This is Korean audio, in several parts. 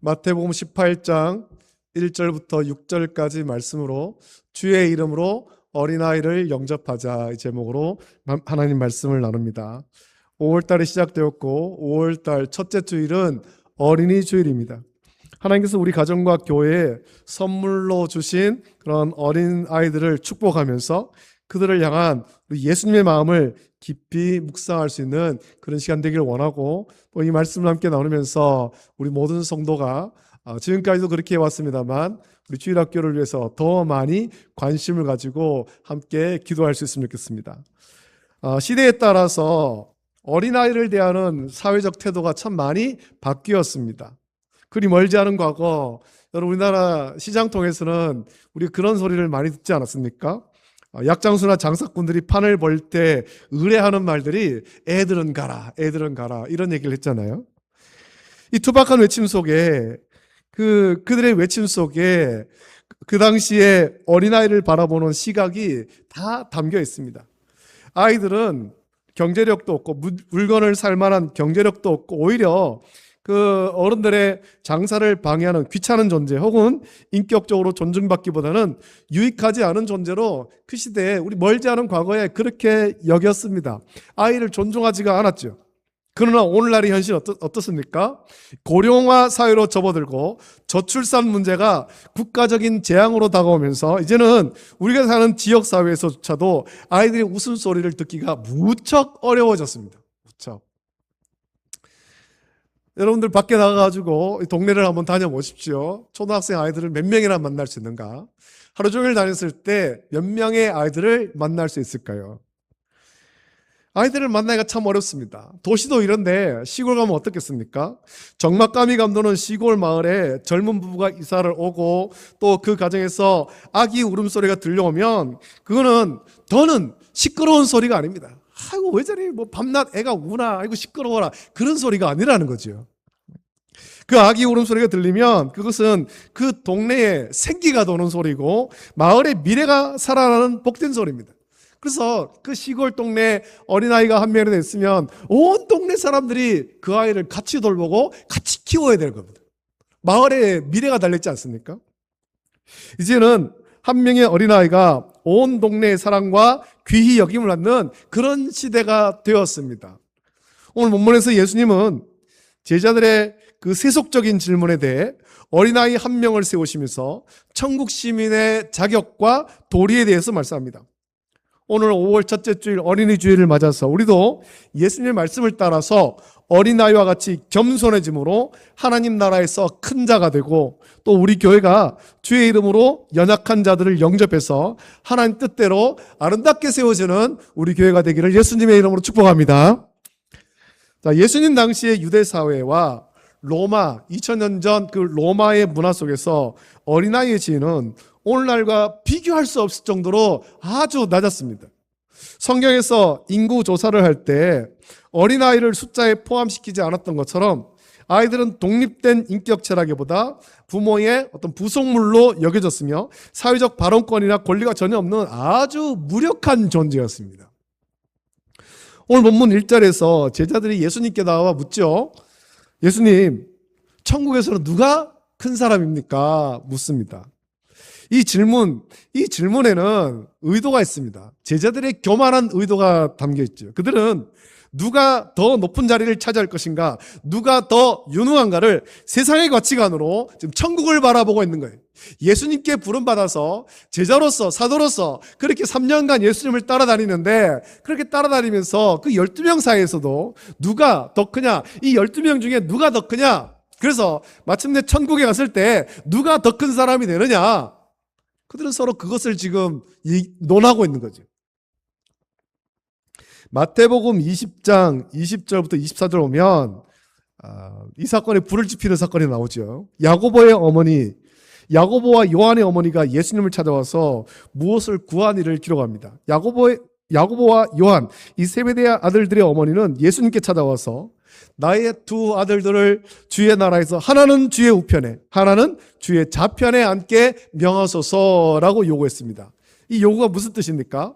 마태복음 18장 1절부터 6절까지 말씀으로 주의 이름으로 어린아이를 영접하자 이 제목으로 하나님 말씀을 나눕니다. 5월달이 시작되었고 5월달 첫째 주일은 어린이 주일입니다. 하나님께서 우리 가정과 교회에 선물로 주신 그런 어린 아이들을 축복하면서 그들을 향한 우리 예수님의 마음을 깊이 묵상할 수 있는 그런 시간 되기를 원하고, 또 이 말씀을 함께 나누면서 우리 모든 성도가 지금까지도 그렇게 해왔습니다만 우리 주일학교를 위해서 더 많이 관심을 가지고 함께 기도할 수 있으면 좋겠습니다. 시대에 따라서 어린아이를 대하는 사회적 태도가 참 많이 바뀌었습니다. 그리 멀지 않은 과거, 여러분 우리나라 시장통에서는 우리 그런 소리를 많이 듣지 않았습니까? 약장수나 장사꾼들이 판을 벌 때 의뢰하는 말들이 애들은 가라, 애들은 가라 이런 얘기를 했잖아요. 이 투박한 외침 속에 그들의 외침 속에 그 당시에 어린아이를 바라보는 시각이 다 담겨 있습니다. 아이들은 경제력도 없고 물건을 살 만한 경제력도 없고 오히려 그 어른들의 장사를 방해하는 귀찮은 존재 혹은 인격적으로 존중받기보다는 유익하지 않은 존재로 그 시대에 우리 멀지 않은 과거에 그렇게 여겼습니다. 아이를 존중하지가 않았죠. 그러나 오늘날의 현실 어떻습니까? 고령화 사회로 접어들고 저출산 문제가 국가적인 재앙으로 다가오면서 이제는 우리가 사는 지역사회에서조차도 아이들의 웃음소리를 듣기가 무척 어려워졌습니다. 무척. 여러분들 밖에 나가가지고 동네를 한번 다녀보십시오. 초등학생 아이들을 몇 명이나 만날 수 있는가? 하루 종일 다녔을 때 몇 명의 아이들을 만날 수 있을까요? 아이들을 만나기가 참 어렵습니다. 도시도 이런데 시골 가면 어떻겠습니까? 적막감이 감도는 시골 마을에 젊은 부부가 이사를 오고 또 그 가정에서 아기 울음소리가 들려오면 그거는 더는 시끄러운 소리가 아닙니다. 아이고 왜 저리 뭐 밤낮 애가 우나, 아이고 시끄러워라, 그런 소리가 아니라는 거죠. 그 아기 울음소리가 들리면 그것은 그 동네에 생기가 도는 소리고 마을의 미래가 살아나는 복된 소리입니다. 그래서 그 시골 동네 어린아이가 한 명이라도 있으면 온 동네 사람들이 그 아이를 같이 돌보고 같이 키워야 될 겁니다. 마을의 미래가 달려있지 않습니까? 이제는 한 명의 어린아이가 온 동네의 사랑과 귀히 여김을 받는 그런 시대가 되었습니다. 오늘 본문에서 예수님은 제자들의 그 세속적인 질문에 대해 어린아이 한 명을 세우시면서 천국 시민의 자격과 도리에 대해서 말씀합니다. 오늘 5월 첫째 주일 어린이 주일을 맞아서 우리도 예수님의 말씀을 따라서 어린아이와 같이 겸손해짐으로 하나님 나라에서 큰 자가 되고, 또 우리 교회가 주의 이름으로 연약한 자들을 영접해서 하나님 뜻대로 아름답게 세워지는 우리 교회가 되기를 예수님의 이름으로 축복합니다. 자, 예수님 당시의 유대 사회와 로마 2000년 전 그 로마의 문화 속에서 어린아이의 지위는 오늘날과 비교할 수 없을 정도로 아주 낮았습니다. 성경에서 인구 조사를 할 때 어린아이를 숫자에 포함시키지 않았던 것처럼 아이들은 독립된 인격체라기보다 부모의 어떤 부속물로 여겨졌으며 사회적 발언권이나 권리가 전혀 없는 아주 무력한 존재였습니다. 오늘 본문 1절에서 제자들이 예수님께 나와 묻죠. 예수님, 천국에서는 누가 큰 사람입니까? 묻습니다. 이 질문에는 의도가 있습니다. 제자들의 교만한 의도가 담겨 있죠. 그들은 누가 더 높은 자리를 차지할 것인가, 누가 더 유능한가를 세상의 가치관으로 지금 천국을 바라보고 있는 거예요. 예수님께 부름받아서 제자로서 사도로서 그렇게 3년간 예수님을 따라다니는데, 그렇게 따라다니면서 그 12명 사이에서도 누가 더 크냐, 이 12명 중에 누가 더 크냐, 그래서 마침내 천국에 갔을 때 누가 더 큰 사람이 되느냐, 그들은 서로 그것을 지금 논하고 있는 거죠. 마태복음 20장 20절부터 24절 오면 이 사건에 불을 지피는 사건이 나오죠. 야고보의 어머니, 야고보와 요한의 어머니가 예수님을 찾아와서 무엇을 구한 일을 기록합니다. 야고보와 요한, 이 세베대의 아들들의 어머니는 예수님께 찾아와서 나의 두 아들들을 주의 나라에서 하나는 주의 우편에, 하나는 주의 좌편에 앉게 명하소서라고 요구했습니다. 이 요구가 무슨 뜻입니까?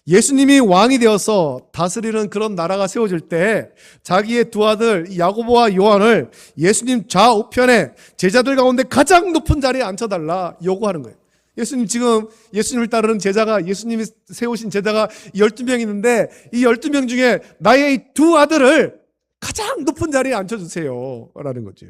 예수님이 왕이 되어서 다스리는 그런 나라가 세워질 때 자기의 두 아들 야고보와 요한을 예수님 좌우편에 제자들 가운데 가장 높은 자리에 앉혀달라 요구하는 거예요. 예수님 지금 예수님을 따르는 제자가 예수님이 세우신 제자가 12명 있는데 이 12명 중에 나의 두 아들을 가장 높은 자리에 앉혀주세요 라는 거죠.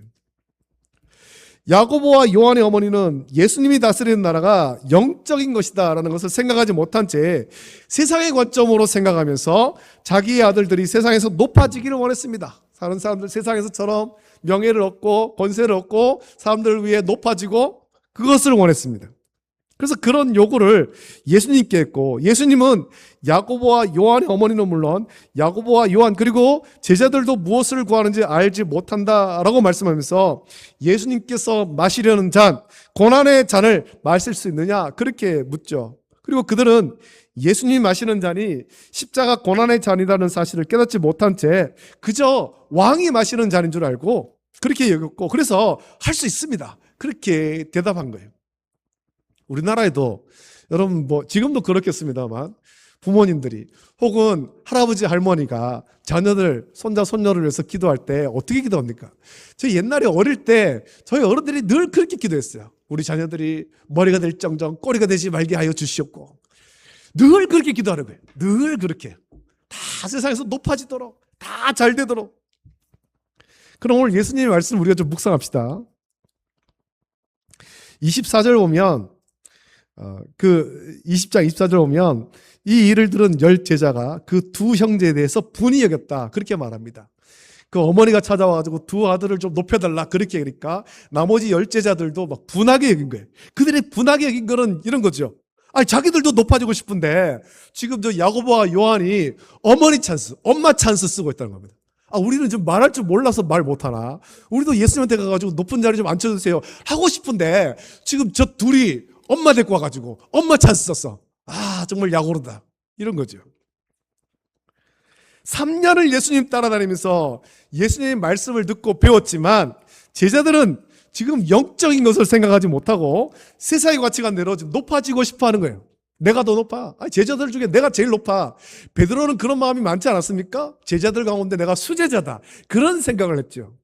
야고보와 요한의 어머니는 예수님이 다스리는 나라가 영적인 것이다 라는 것을 생각하지 못한 채 세상의 관점으로 생각하면서 자기의 아들들이 세상에서 높아지기를 원했습니다. 다른 사람들 세상에서처럼 명예를 얻고 권세를 얻고 사람들을 위해 높아지고 그것을 원했습니다. 그래서 그런 요구를 예수님께 했고, 예수님은 야고보와 요한의 어머니는 물론 야고보와 요한 그리고 제자들도 무엇을 구하는지 알지 못한다라고 말씀하면서 예수님께서 마시려는 잔, 고난의 잔을 마실 수 있느냐 그렇게 묻죠. 그리고 그들은 예수님이 마시는 잔이 십자가 고난의 잔이라는 사실을 깨닫지 못한 채 그저 왕이 마시는 잔인 줄 알고 그렇게 여겼고, 그래서 할 수 있습니다 그렇게 대답한 거예요. 우리나라에도 여러분 지금도 그렇겠습니다만 부모님들이 혹은 할아버지 할머니가 자녀들 손자 손녀를 위해서 기도할 때 어떻게 기도합니까? 저희 옛날에 어릴 때 저희 어른들이 늘 그렇게 기도했어요. 우리 자녀들이 머리가 될 정정 꼬리가 되지 말게 하여 주시옵고, 늘 그렇게 기도하는 거예요. 늘 그렇게 다 세상에서 높아지도록 다 잘 되도록. 그럼 오늘 예수님의 말씀 우리가 좀 묵상합시다. 24절 보면 그 20장 24절 보면 이 일을 들은 10제자가 그 두 형제에 대해서 분이 여겼다 그렇게 말합니다. 그 어머니가 찾아와가지고 두 아들을 좀 높여달라 그렇게 하니까 나머지 10제자들도 막 분하게 여긴 거예요. 그들이 분하게 여긴 거는 이런 거죠. 아니 자기들도 높아지고 싶은데 지금 저 야고보와 요한이 어머니 찬스, 엄마 찬스 쓰고 있다는 겁니다. 우리는 좀 말할 줄 몰라서 말 못하나? 우리도 예수님한테 가가지고 높은 자리 좀 앉혀주세요 하고 싶은데 지금 저 둘이 엄마 데리고 와가지고 엄마 찬스 썼어. 정말 야고르다 이런 거죠. 3년을 예수님 따라다니면서 예수님의 말씀을 듣고 배웠지만 제자들은 지금 영적인 것을 생각하지 못하고 세상의 가치관대로 좀 높아지고 싶어 하는 거예요. 내가 더 높아. 제자들 중에 내가 제일 높아. 베드로는 그런 마음이 많지 않았습니까? 제자들 가운데 내가 수제자다 그런 생각을 했죠.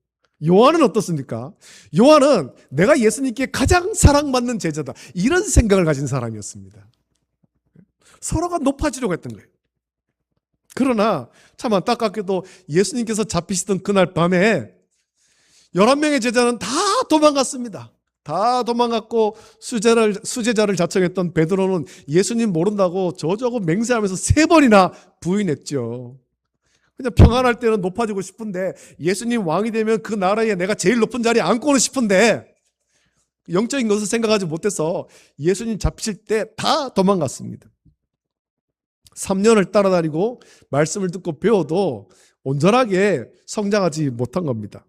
요한은 어떻습니까? 요한은 내가 예수님께 가장 사랑받는 제자다 이런 생각을 가진 사람이었습니다. 서로가 높아지려고 했던 거예요. 그러나 참 안타깝게도 예수님께서 잡히시던 그날 밤에 11명의 제자는 다 도망갔습니다. 다 도망갔고 수제자를 자청했던 베드로는 예수님 모른다고 저저고 맹세하면서 3번이나 부인했죠. 그냥 평안할 때는 높아지고 싶은데 예수님 왕이 되면 그 나라에 내가 제일 높은 자리에 앉고는 싶은데 영적인 것을 생각하지 못해서 예수님 잡히실 때 다 도망갔습니다. 3년을 따라다니고 말씀을 듣고 배워도 온전하게 성장하지 못한 겁니다.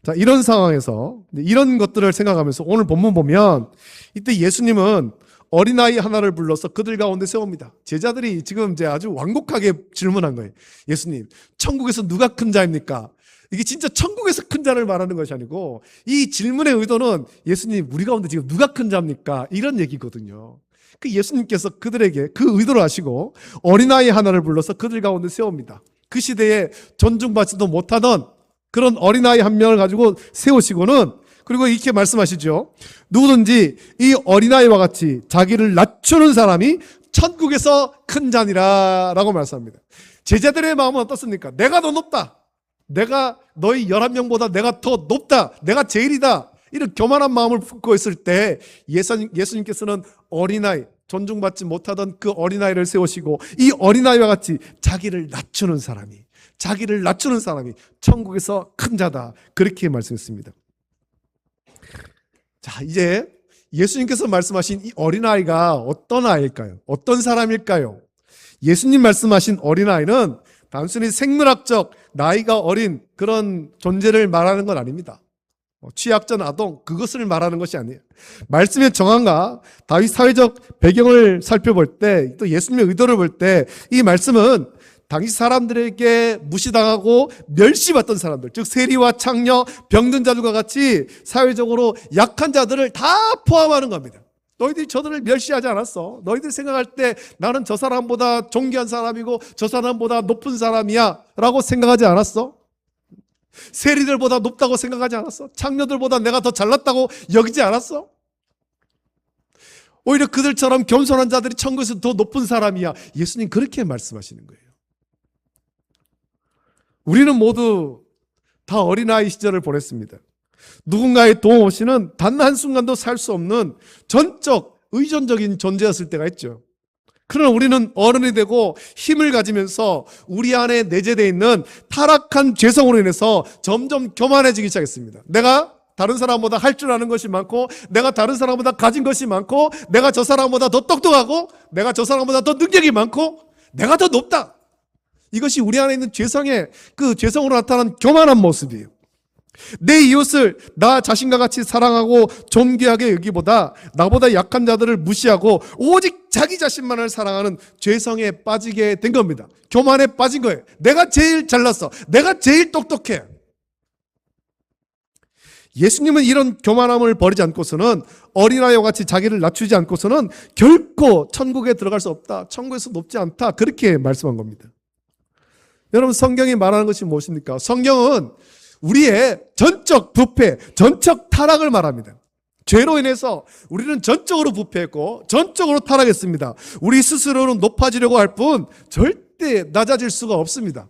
자, 이런 상황에서 이런 것들을 생각하면서 오늘 본문 보면 이때 예수님은 어린아이 하나를 불러서 그들 가운데 세웁니다. 제자들이 지금 이제 아주 완곡하게 질문한 거예요. 예수님, 천국에서 누가 큰 자입니까? 이게 진짜 천국에서 큰 자를 말하는 것이 아니고 이 질문의 의도는 예수님, 우리 가운데 지금 누가 큰 자입니까? 이런 얘기거든요. 그 예수님께서 그들에게 그 의도를 아시고 어린아이 하나를 불러서 그들 가운데 세웁니다. 그 시대에 존중받지도 못하던 그런 어린아이 한 명을 가지고 세우시고는 그리고 이렇게 말씀하시죠. 누구든지 이 어린아이와 같이 자기를 낮추는 사람이 천국에서 큰 자니라 라고 말씀합니다. 제자들의 마음은 어떻습니까? 내가 더 높다. 내가 너희 11명보다 내가 더 높다. 내가 제일이다. 이런 교만한 마음을 품고 있을 때 예수님께서는 어린아이, 존중받지 못하던 그 어린아이를 세우시고 이 어린아이와 같이 자기를 낮추는 사람이 천국에서 큰 자다. 그렇게 말씀했습니다. 자, 이제 예수님께서 말씀하신 이 어린아이가 어떤 아이일까요? 어떤 사람일까요? 예수님 말씀하신 어린아이는 단순히 생물학적 나이가 어린 그런 존재를 말하는 건 아닙니다. 취약전 아동 그것을 말하는 것이 아니에요. 말씀의 정황과 다윗 사회적 배경을 살펴볼 때 또 예수님의 의도를 볼 때 이 말씀은 당시 사람들에게 무시당하고 멸시받던 사람들, 즉 세리와 창녀, 병든 자들과 같이 사회적으로 약한 자들을 다 포함하는 겁니다. 너희들이 저들을 멸시하지 않았어. 너희들이 생각할 때 나는 저 사람보다 존귀한 사람이고 저 사람보다 높은 사람이야 라고 생각하지 않았어? 세리들보다 높다고 생각하지 않았어? 창녀들보다 내가 더 잘났다고 여기지 않았어? 오히려 그들처럼 겸손한 자들이 천국에서 더 높은 사람이야. 예수님 그렇게 말씀하시는 거예요. 우리는 모두 다 어린아이 시절을 보냈습니다. 누군가의 도움 없이는 단 한순간도 살 수 없는 전적 의존적인 존재였을 때가 있죠. 그러나 우리는 어른이 되고 힘을 가지면서 우리 안에 내재되어 있는 타락한 죄성으로 인해서 점점 교만해지기 시작했습니다. 내가 다른 사람보다 할 줄 아는 것이 많고, 내가 다른 사람보다 가진 것이 많고, 내가 저 사람보다 더 똑똑하고, 내가 저 사람보다 더 능력이 많고, 내가 더 높다. 이것이 우리 안에 있는 죄성의 그 죄성으로 나타난 교만한 모습이에요. 내 이웃을 나 자신과 같이 사랑하고 존귀하게 여기보다 나보다 약한 자들을 무시하고 오직 자기 자신만을 사랑하는 죄성에 빠지게 된 겁니다. 교만에 빠진 거예요. 내가 제일 잘났어. 내가 제일 똑똑해. 예수님은 이런 교만함을 버리지 않고서는, 어린아이와 같이 자기를 낮추지 않고서는 결코 천국에 들어갈 수 없다. 천국에서 높지 않다. 그렇게 말씀한 겁니다. 여러분, 성경이 말하는 것이 무엇입니까? 성경은 우리의 전적 부패, 전적 타락을 말합니다. 죄로 인해서 우리는 전적으로 부패했고 전적으로 타락했습니다. 우리 스스로는 높아지려고 할 뿐 절대 낮아질 수가 없습니다.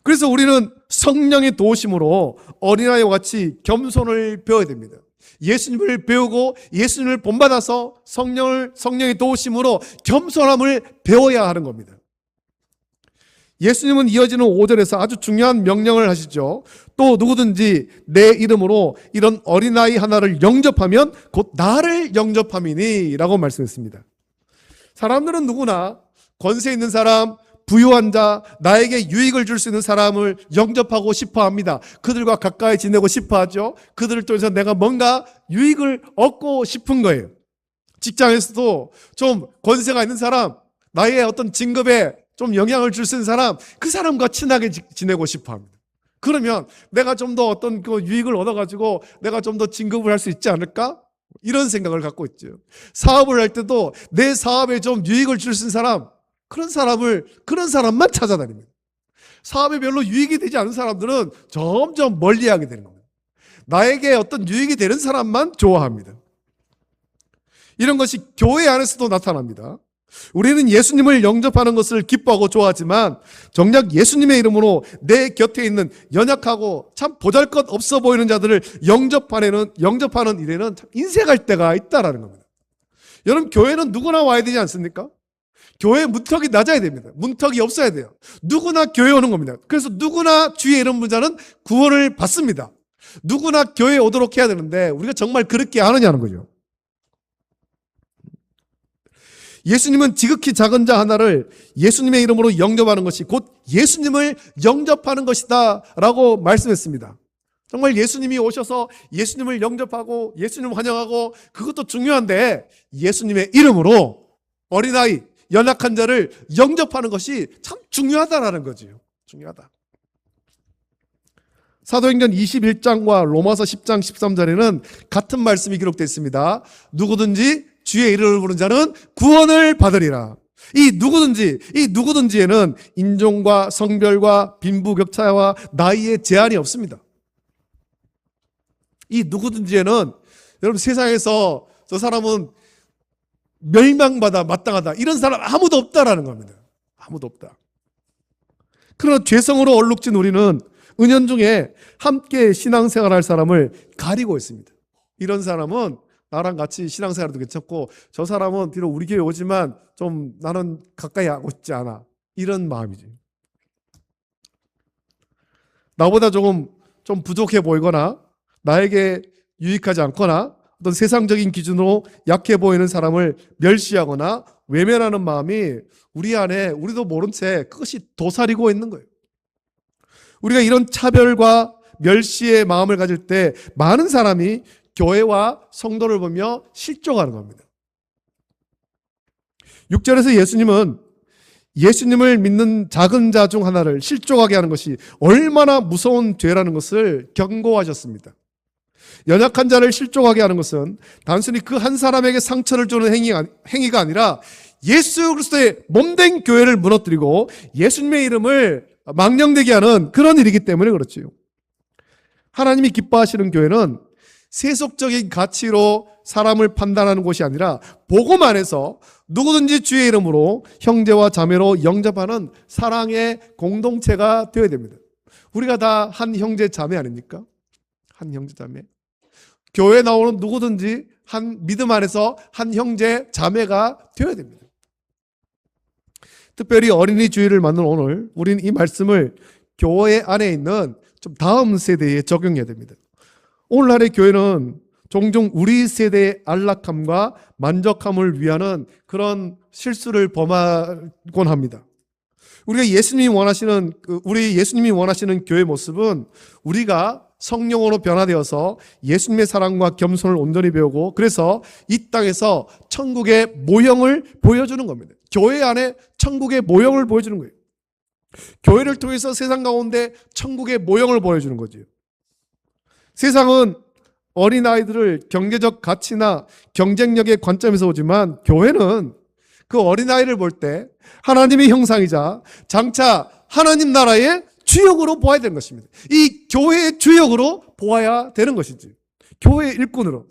그래서 우리는 성령의 도우심으로 어린아이와 같이 겸손을 배워야 됩니다. 예수님을 배우고 예수님을 본받아서 성령의 도우심으로 겸손함을 배워야 하는 겁니다. 예수님은 이어지는 5절에서 아주 중요한 명령을 하시죠. 또 누구든지 내 이름으로 이런 어린아이 하나를 영접하면 곧 나를 영접함이니 라고 말씀했습니다. 사람들은 누구나 권세 있는 사람, 부유한 자, 나에게 유익을 줄 수 있는 사람을 영접하고 싶어 합니다. 그들과 가까이 지내고 싶어 하죠. 그들을 통해서 내가 뭔가 유익을 얻고 싶은 거예요. 직장에서도 좀 권세가 있는 사람, 나의 어떤 진급에 좀 영향을 줄 수 있는 사람, 그 사람과 친하게 지내고 싶어 합니다. 그러면 내가 좀 더 어떤 그 유익을 얻어가지고 내가 좀 더 진급을 할 수 있지 않을까? 이런 생각을 갖고 있죠. 사업을 할 때도 내 사업에 좀 유익을 줄 수 있는 사람, 그런 사람만 찾아다닙니다. 사업에 별로 유익이 되지 않은 사람들은 점점 멀리하게 되는 겁니다. 나에게 어떤 유익이 되는 사람만 좋아합니다. 이런 것이 교회 안에서도 나타납니다. 우리는 예수님을 영접하는 것을 기뻐하고 좋아하지만 정작 예수님의 이름으로 내 곁에 있는 연약하고 참 보잘것없어 보이는 자들을 영접하는 일에는 참 인색할 때가 있다라는 겁니다. 여러분, 교회는 누구나 와야 되지 않습니까? 교회 문턱이 낮아야 됩니다. 문턱이 없어야 돼요. 누구나 교회 오는 겁니다. 그래서 누구나 주의 이름 부르는 자는 구원을 받습니다. 누구나 교회에 오도록 해야 되는데 우리가 정말 그렇게 하느냐는 거죠. 예수님은 지극히 작은 자 하나를 예수님의 이름으로 영접하는 것이 곧 예수님을 영접하는 것이다 라고 말씀했습니다. 정말 예수님이 오셔서 예수님을 영접하고 예수님을 환영하고 그것도 중요한데 예수님의 이름으로 어린아이, 연약한 자를 영접하는 것이 참 중요하다라는 거죠. 중요하다. 사도행전 21장과 로마서 10장 13절에는 같은 말씀이 기록되어 있습니다. 누구든지 주의 이름을 부르는 자는 구원을 받으리라. 이 누구든지에는 인종과 성별과 빈부격차와 나이의 제한이 없습니다. 이 누구든지에는 여러분, 세상에서 저 사람은 멸망받아 마땅하다, 이런 사람 아무도 없다라는 겁니다. 아무도 없다. 그러나 죄성으로 얼룩진 우리는 은연중에 함께 신앙생활할 사람을 가리고 있습니다. 이런 사람은 나랑 같이 신앙생활도 괜찮고 저 사람은 비록 우리 교회 오지만 좀 나는 가까이 하고 싶지 않아, 이런 마음이지. 나보다 좀 부족해 보이거나 나에게 유익하지 않거나 어떤 세상적인 기준으로 약해 보이는 사람을 멸시하거나 외면하는 마음이 우리 안에 우리도 모른 채 그것이 도사리고 있는 거예요. 우리가 이런 차별과 멸시의 마음을 가질 때 많은 사람이 교회와 성도를 보며 실족하는 겁니다. 6절에서 예수님은 예수님을 믿는 작은 자 중 하나를 실족하게 하는 것이 얼마나 무서운 죄라는 것을 경고하셨습니다. 연약한 자를 실족하게 하는 것은 단순히 그 한 사람에게 상처를 주는 행위가 아니라 예수 그리스도의 몸된 교회를 무너뜨리고 예수님의 이름을 망령되게 하는 그런 일이기 때문에 그렇지요. 하나님이 기뻐하시는 교회는 세속적인 가치로 사람을 판단하는 곳이 아니라 복음 안에서 누구든지 주의 이름으로 형제와 자매로 영접하는 사랑의 공동체가 되어야 됩니다. 우리가 다 한 형제 자매 아닙니까? 한 형제 자매. 교회에 나오는 누구든지 한 믿음 안에서 한 형제 자매가 되어야 됩니다. 특별히 어린이 주일을 맞는 오늘 우리는 이 말씀을 교회 안에 있는 좀 다음 세대에 적용해야 됩니다. 오늘날의 교회는 종종 우리 세대의 안락함과 만족함을 위하는 그런 실수를 범하곤 합니다. 우리 예수님이 원하시는 교회 모습은 우리가 성령으로 변화되어서 예수님의 사랑과 겸손을 온전히 배우고 그래서 이 땅에서 천국의 모형을 보여주는 겁니다. 교회 안에 천국의 모형을 보여주는 거예요. 교회를 통해서 세상 가운데 천국의 모형을 보여주는 거죠. 세상은 어린아이들을 경제적 가치나 경쟁력의 관점에서 보지만 교회는 그 어린아이를 볼 때 하나님의 형상이자 장차 하나님 나라의 주역으로 보아야 되는 것입니다. 이 교회의 주역으로 보아야 되는 것이지. 교회의 일꾼으로.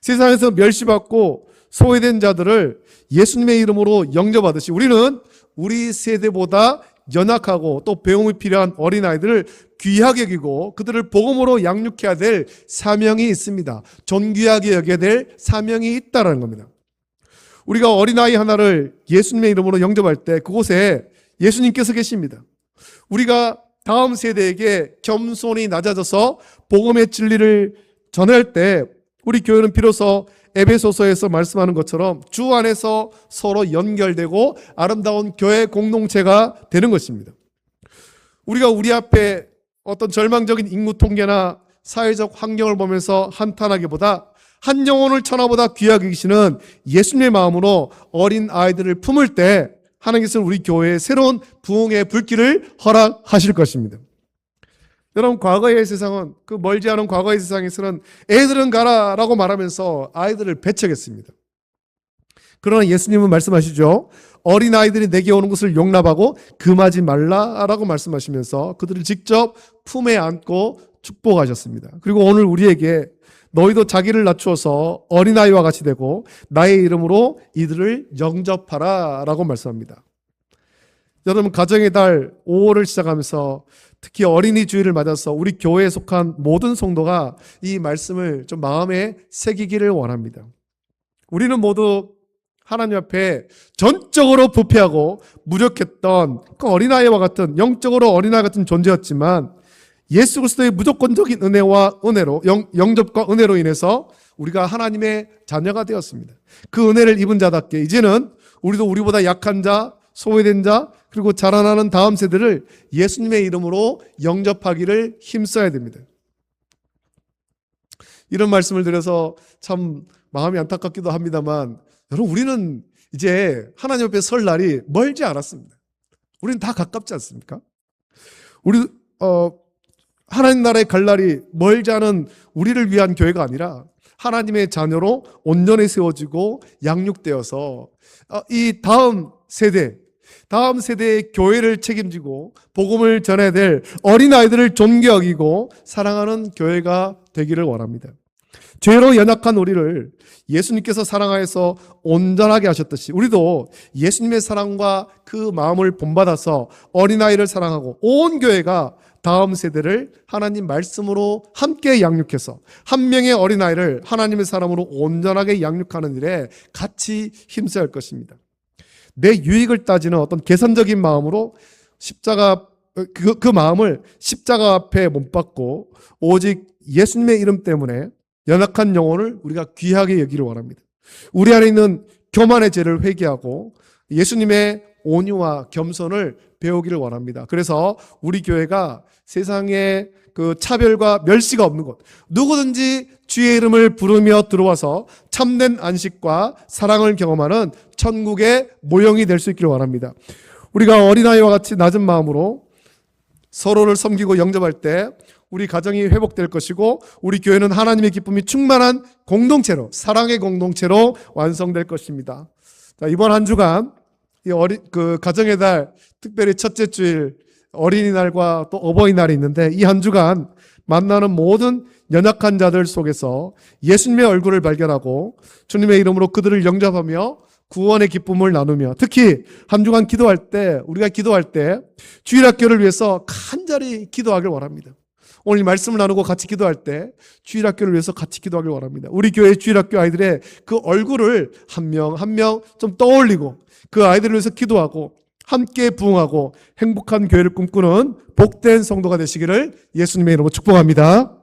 세상에서 멸시받고 소외된 자들을 예수님의 이름으로 영접하듯이 우리는 우리 세대보다 연약하고 또 배움이 필요한 어린아이들을 귀하게 여기고 그들을 복음으로 양육해야 될 사명이 있습니다. 존귀하게 여겨야 될 사명이 있다는 겁니다. 우리가 어린아이 하나를 예수님의 이름으로 영접할 때 그곳에 예수님께서 계십니다. 우리가 다음 세대에게 겸손히 낮아져서 복음의 진리를 전할 때 우리 교회는 비로소 에베소서에서 말씀하는 것처럼 주 안에서 서로 연결되고 아름다운 교회 공동체가 되는 것입니다. 우리가 우리 앞에 어떤 절망적인 인구 통계나 사회적 환경을 보면서 한탄하기보다 한 영혼을 천하보다 귀하게 여기시는 예수님의 마음으로 어린 아이들을 품을 때 하나님께서는 우리 교회에 새로운 부흥의 불길을 허락하실 것입니다. 여러분, 과거의 세상은, 그 멀지 않은 과거의 세상에서는 애들은 가라라고 말하면서 아이들을 배척했습니다. 그러나 예수님은 말씀하시죠. 어린아이들이 내게 오는 것을 용납하고 금하지 말라라고 말씀하시면서 그들을 직접 품에 안고 축복하셨습니다. 그리고 오늘 우리에게 너희도 자기를 낮추어서 어린아이와 같이 되고 나의 이름으로 이들을 영접하라 라고 말씀합니다. 여러분, 가정의 달 5월을 시작하면서 특히 어린이 주일을 맞아서 우리 교회에 속한 모든 성도가 이 말씀을 좀 마음에 새기기를 원합니다. 우리는 모두 하나님 앞에 전적으로 부패하고 무력했던 그 어린아이와 같은, 영적으로 어린아이 같은 존재였지만 예수 그리스도의 무조건적인 은혜와 은혜로, 영접과 은혜로 인해서 우리가 하나님의 자녀가 되었습니다. 그 은혜를 입은 자답게 이제는 우리도 우리보다 약한 자, 소외된 자, 그리고 자라나는 다음 세대를 예수님의 이름으로 영접하기를 힘써야 됩니다. 이런 말씀을 드려서 참 마음이 안타깝기도 합니다만, 여러분, 우리는 이제 하나님 앞에 설 날이 멀지 않았습니다. 우리는 다 가깝지 않습니까? 우리 하나님 나라에 갈 날이 멀지 않은 우리를 위한 교회가 아니라 하나님의 자녀로 온전히 세워지고 양육되어서 이 다음 세대의 교회를 책임지고 복음을 전해야 될 어린아이들을 존귀 여기고 사랑하는 교회가 되기를 원합니다. 죄로 연약한 우리를 예수님께서 사랑하여서 온전하게 하셨듯이 우리도 예수님의 사랑과 그 마음을 본받아서 어린아이를 사랑하고 온 교회가 다음 세대를 하나님 말씀으로 함께 양육해서 한 명의 어린아이를 하나님의 사람으로 온전하게 양육하는 일에 같이 힘써야 할 것입니다. 내 유익을 따지는 어떤 계산적인 마음으로 그 마음을 십자가 앞에 못 박고 오직 예수님의 이름 때문에 연약한 영혼을 우리가 귀하게 여기를 원합니다. 우리 안에 있는 교만의 죄를 회개하고 예수님의 온유와 겸손을 배우기를 원합니다. 그래서 우리 교회가 세상에 그 차별과 멸시가 없는 곳, 누구든지 주의 이름을 부르며 들어와서 참된 안식과 사랑을 경험하는 천국의 모형이 될 수 있기를 원합니다. 우리가 어린아이와 같이 낮은 마음으로 서로를 섬기고 영접할 때 우리 가정이 회복될 것이고 우리 교회는 하나님의 기쁨이 충만한 공동체로, 사랑의 공동체로 완성될 것입니다. 자, 이번 한 주간 이 가정의 달, 특별히 첫째 주일 어린이날과 또 어버이날이 있는데, 이 한 주간 만나는 모든 연약한 자들 속에서 예수님의 얼굴을 발견하고 주님의 이름으로 그들을 영접하며 구원의 기쁨을 나누며, 특히 한 주간 기도할 때, 우리가 기도할 때 주일학교를 위해서 간절히 기도하길 원합니다. 오늘 이 말씀을 나누고 같이 기도할 때 주일학교를 위해서 같이 기도하길 원합니다. 우리 교회 주일학교 아이들의 그 얼굴을 한 명 한 명 좀 떠올리고 그 아이들을 위해서 기도하고 함께 부흥하고 행복한 교회를 꿈꾸는 복된 성도가 되시기를 예수님의 이름으로 축복합니다.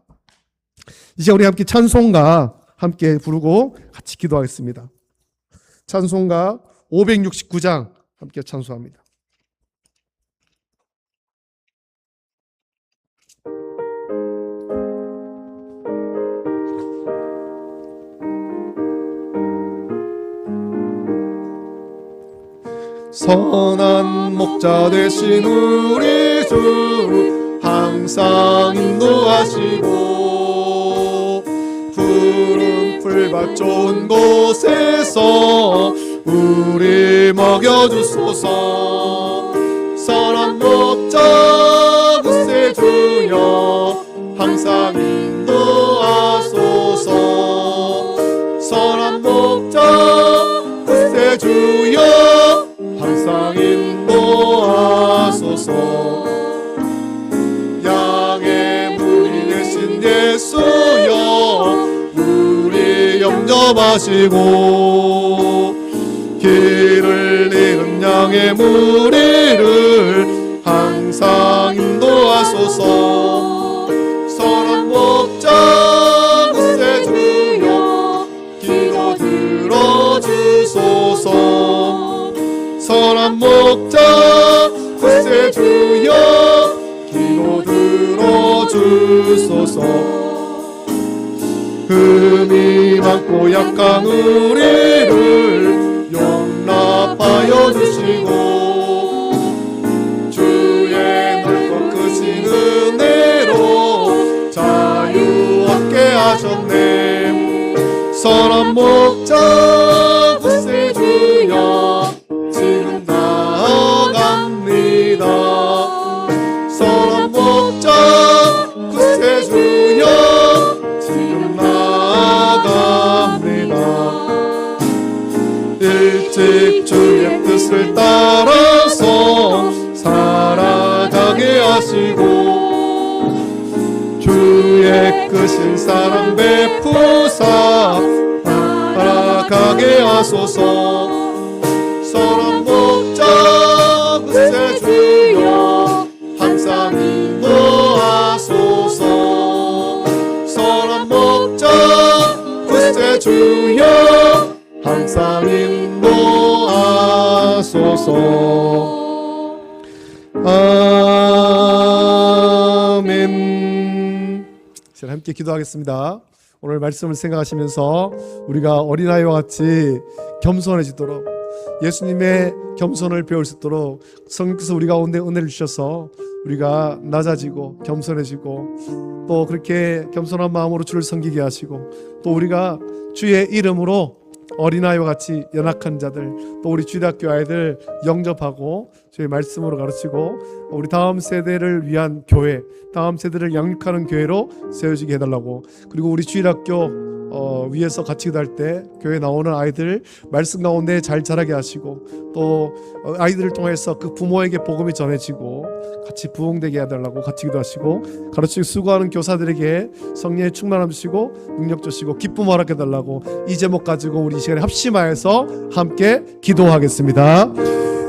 이제 우리 함께 찬송가 함께 부르고 같이 기도하겠습니다. 찬송가 569장 함께 찬송합니다. 선한 목자 되신 우리 주 항상 인도하시고 푸른 풀밭 좋은 곳에서 우리 먹여주소서. 선한 목자 구세 주여 항상 인도하소서. 선한 목자 구세 주여 항상 인도하소서. 양의 문이 되신 예수여 우리 영접하시고 길을 잃은 양의 무리를 항상 인도하소서. 선한 목자 구세 주여 기도 들어주소서. 선한 목자 구세 주여 기도 들어주소서. 흠이 많고 약한 우리를 용납하여 주시고 주의 넓고 크신 은혜로 자유 얻게 하셨네. 선한 목자 구세 주여 지금 나아갑니다. 선한 목자 구세 주여 지금 나아갑니다. 일찍 주의 뜻을 따라서 살아가게 하시고 주의 크신 사랑 베푸사 살아가게 하소서. 선한 목자 구세 주여 항상 인도하소서. 선한 목자 구세 주여 항상 인도하소서. 아멘. 자, 함께 기도하겠습니다. 오늘 말씀을 생각하시면서 우리가 어린아이와 같이 겸손해지도록, 예수님의 겸손을 배울 수 있도록 성령께서 우리 가운데 은혜를 주셔서 우리가 낮아지고 겸손해지고 또 그렇게 겸손한 마음으로 주를 섬기게 하시고, 또 우리가 주의 이름으로 어린아이와 같이 연약한 자들, 또 우리 주일학교 아이들 영접하고 주의 말씀으로 가르치고 우리 다음 세대를 위한 교회, 다음 세대를 양육하는 교회로 세워지게 해달라고, 그리고 우리 주일학교 위에서 같이 기도할 때 교회 나오는 아이들 말씀 가운데 잘 자라게 하시고, 또 아이들을 통해서 그 부모에게 복음이 전해지고 같이 부흥되게 해달라고 같이 기도하시고, 가르치고 수고하는 교사들에게 성령의 충만함 주시고 능력 주시고 기쁨 허락해 달라고, 이 제목 가지고 우리 이 시간에 합심하여서 함께 기도하겠습니다.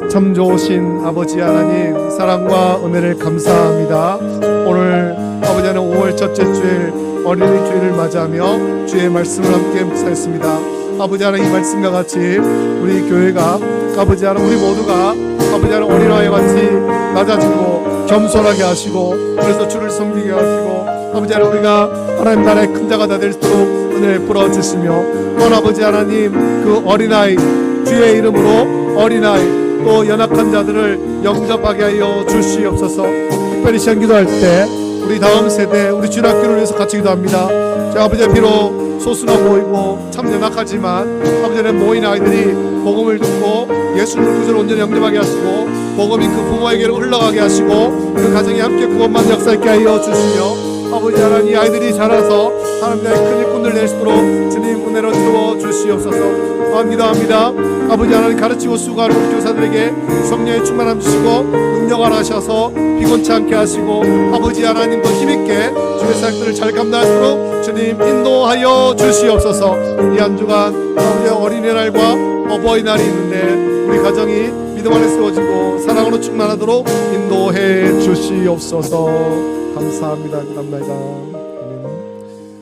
참 좋으신 아버지 하나님, 사랑과 은혜를 감사합니다. 오늘 아버지 하나님 5월 첫째 주일 어린이 주일을 맞이하며 주의 말씀을 함께 묵상했습니다. 아버지 하나님, 이 말씀과 같이 우리 교회가, 아버지 하나님 우리 모두가 아버지 하나님 어린아이와 같이 낮아지고 겸손하게 하시고, 그래서 주를 섬기게 하시고, 아버지 하나님 우리가 하나님 나라의 큰 자가 다 될 수 있도록 은혜를 부어주시며, 또 아버지 하나님 그 어린아이 주의 이름으로 어린아이 또 연약한 자들을 영접하게 하여 주시옵소서. 특별히 시간 기도할 때 우리 다음 세대, 우리 주일학교를 위해서 같이 기도합니다. 자, 아버지의 비록 소수가 모이고 참 연약하지만 아버지의 모인 아이들이 복음을 듣고 예수님을 구주로 온전히 영접하게 하시고 복음이 그 부모에게로 흘러가게 하시고 그 가정이 함께 구원만 역사있게 하여 주시며 아버지 하나님, 이 아이들이 자라서 하나님 나라의 큰 일꾼들 낼 수 있도록 주님 은혜로 주어 주시옵소서. 기도합니다. 아버지 하나님, 가르치고 수고하는 우리 교사들에게 성령의 충만함 주시고 능력 하셔서 피곤치 않게 하시고 아버지 하나님 더 힘있게 주의 사역들을 잘 감당하도록 주님 인도하여 주시옵소서. 이 한 주간 아버지 어린이날과 어버이날이 있는데 우리 가정이 믿음 안에 세워지고 사랑으로 충만하도록 인도해 주시옵소서. 감사합니다. 감사합니다.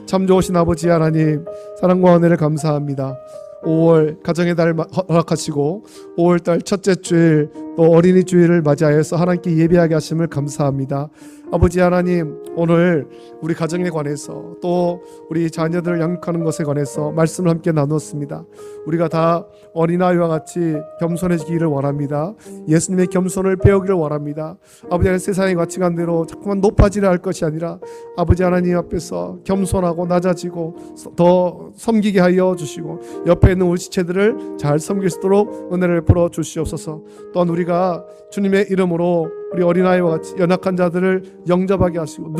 참 좋으신 아버지 하나님, 사랑과 은혜를 감사합니다. 5월 가정의 달 허락하시고 5월달 첫째 주일 또 어린이 주일을 맞이하여서 하나님께 예배하게 하심을 감사합니다. 아버지 하나님, 오늘 우리 가정에 관해서 또 우리 자녀들을 양육하는 것에 관해서 말씀을 함께 나누었습니다. 우리가 다 어린아이와 같이 겸손해지기를 원합니다. 예수님의 겸손을 배우기를 원합니다. 아버지 하나님, 세상의 가치관대로 자꾸만 높아지려 할 것이 아니라 아버지 하나님 앞에서 겸손하고 낮아지고 더 섬기게 하여 주시고 옆에 있는 우리 지체들을 잘 섬길 수 있도록 은혜를 베풀어 주시옵소서. 또한 우리가 주님의 이름으로 우리 어린아이와 같이 연약한 자들을 영접하게 하시고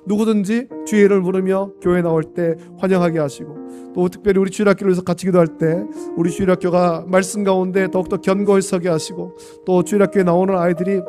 누구든지 주의를 물으며 교회 나올 때 환영하게 하시고 또 특별히 우리 주일학교를 위해서 같이 기도할 때 우리 주일학교가 말씀 가운데 더욱더 견고히 서게 하시고 또 주일학교에 나오는 아이들이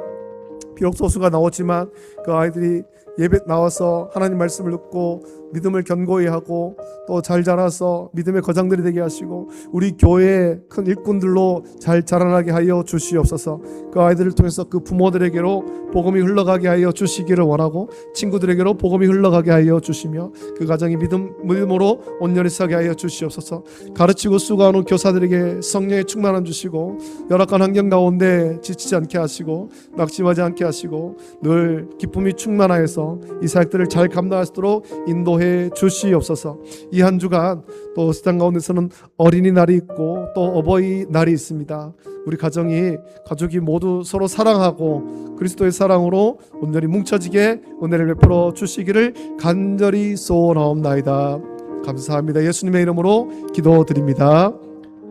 비록 소수가 나오지만 그 아이들이 예배 나와서 하나님 말씀을 듣고 믿음을 견고히 하고 또 잘 자라서 믿음의 거장들이 되게 하시고 우리 교회의 큰 일꾼들로 잘 자라나게 하여 주시옵소서. 그 아이들을 통해서 그 부모들에게로 복음이 흘러가게 하여 주시기를 원하고 친구들에게로 복음이 흘러가게 하여 주시며 그 가정이 믿음으로 온전히 서게 하여 주시옵소서. 가르치고 수고하는 교사들에게 성령의 충만함 주시고 열악한 환경 가운데 지치지 않게 하시고 낙심하지 않게 하시고 늘 기쁨이 충만하여서 이 사역들을 잘 감당할 수 있도록 인도해 주시옵소서. 이 한 주간 또 세상 가운데서는 어린이날이 있고 또 어버이날이 있습니다. 우리 가족이 모두 서로 사랑하고 그리스도의 사랑으로 온전히 뭉쳐지게 은혜를 베풀어 주시기를 간절히 소원하옵나이다. 감사합니다. 예수님의 이름으로 기도드립니다.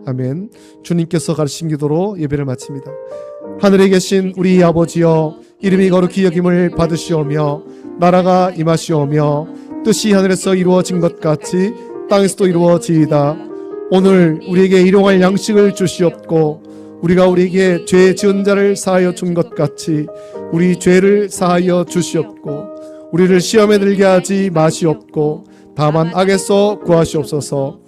아멘. 주님께서 가르친 기도로 예배를 마칩니다. 하늘에 계신 우리 아버지여, 이름이 거룩히 여김을 받으시오며 나라가 임하시오며 뜻이 하늘에서 이루어진 것 같이 땅에서도 이루어지이다. 오늘 우리에게 일용할 양식을 주시옵고 우리가 우리에게 죄 지은 자를 사하여 준 것 같이 우리 죄를 사하여 주시옵고 우리를 시험에 들게 하지 마시옵고 다만 악에서 구하시옵소서.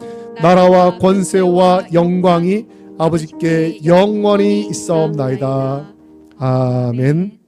나라와 권세와 영광이 아버지께 영원히 있사옵나이다. 아멘.